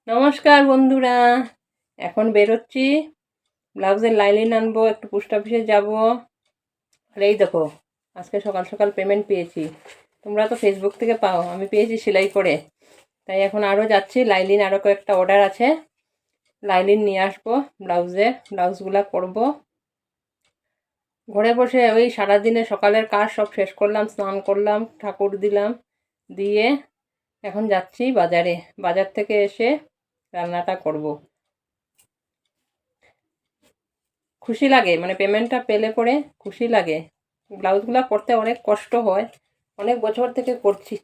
নমস্কার বন্ধুরা, এখন বেরোচ্ছি। ব্লাউজের লাইনিং আনবো, একটু পোস্ট অফিসে যাবো। আর এই দেখো, আজকে সকাল সকাল পেমেন্ট পেয়েছি। তোমরা তো ফেসবুক থেকে পাও, আমি পেয়েছি সেলাই করে। তাই এখন আরও যাচ্ছি, লাইনিং আরও কয়েকটা অর্ডার আছে, লাইনিং নিয়ে আসবো। ব্লাউজগুলা করবো। ঘরে বসে ওই সারাদিনে সকালের কাজ সব শেষ করলাম, স্নান করলাম, ঠাকুর দিলাম, দিয়ে এখন যাচ্ছি বাজারে। বাজার থেকে এসে রান্নাটা করব। খুশি লাগে, মানে পেমেন্টটা পেলে পরে খুশি লাগে। ব্লাউজগুলো করতে অনেক কষ্ট হয়, অনেক বছর থেকে করছি।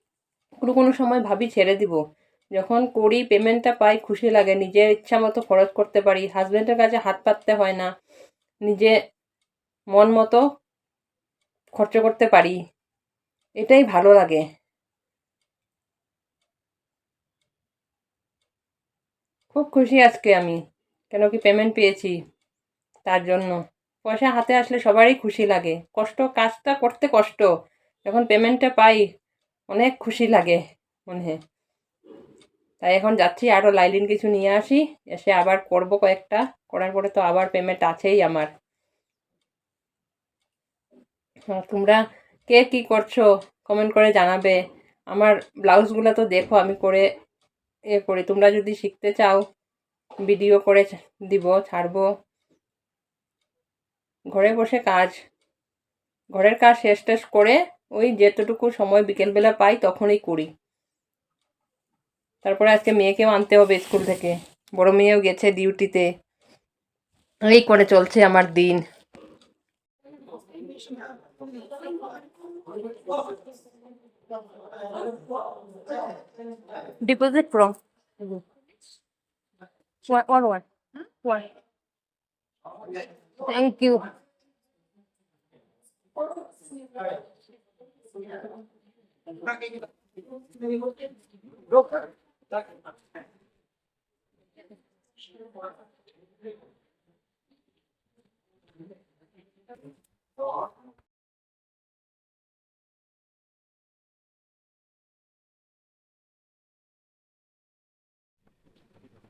কোনো কোনো সময় ভাবি ছেড়ে দিব। যখন করি পেমেন্টটা পাই খুশি লাগে, নিজের ইচ্ছা মতো খরচ করতে পারি, হাজব্যান্ডের কাছে হাত পাততে হয় না, নিজে মন মতো খরচ করতে পারি, এটাই ভালো লাগে। খুব খুশি আজকে আমি, কেন কি পেমেন্ট পেয়েছি তার জন্য। পয়সা হাতে আসলে সবারই খুশি লাগে, কাজটা করতে কষ্ট, যখন পেমেন্টটা পাই অনেক খুশি লাগে মনে হয়। তাই এখন যাচ্ছি, আরও লাইলিন কিছু নিয়ে আসি, এসে আবার করব কয়েকটা। করার পরে তো আবার পেমেন্ট আছেই আমার। তোমরা কে কি করছো কমেন্ট করে জানাবে। আমার ব্লাউজগুলো তো দেখো আমি করে করি। তোমরা যদি শিখতে চাও ভিডিও করে দিব, ছাড়বো। ঘরে বসে ঘরের কাজ শেষ টেস করে ওই যেতটুকু সময় বিকেলবেলা পাই তখনই করি। তারপরে আজকে মেয়েকেও আনতে হবে স্কুল থেকে, বড় মেয়েও গেছে ডিউটিতে। এই করে চলছে আমার দিন। Deposit from one. Thank you.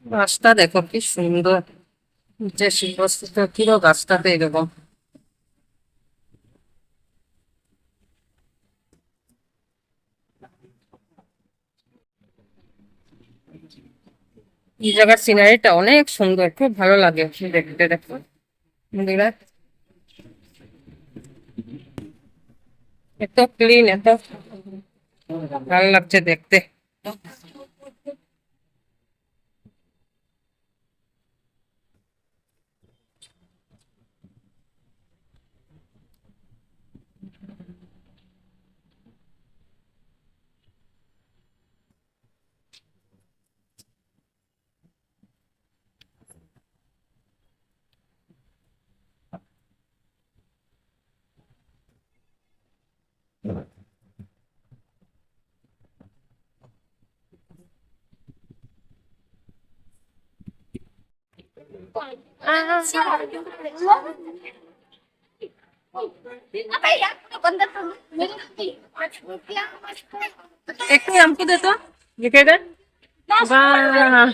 গাছটা দেখো কি সুন্দর, যে শীতবস্ত্র কিরো গাছটাতে এরকম। এই জায়গার সিনারিটা অনেক সুন্দর, খুব ভালো লাগে দেখতে। দেখো বন্ধুরা, এত ক্লিন, এত ভালো লাগছে দেখতে। একটু हमको दे तो लिखे दे। वाह,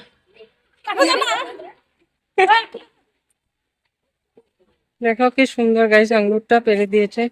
দেখো কি সুন্দর গাইস, আঙ্গুরটা পেরে দিয়েছে।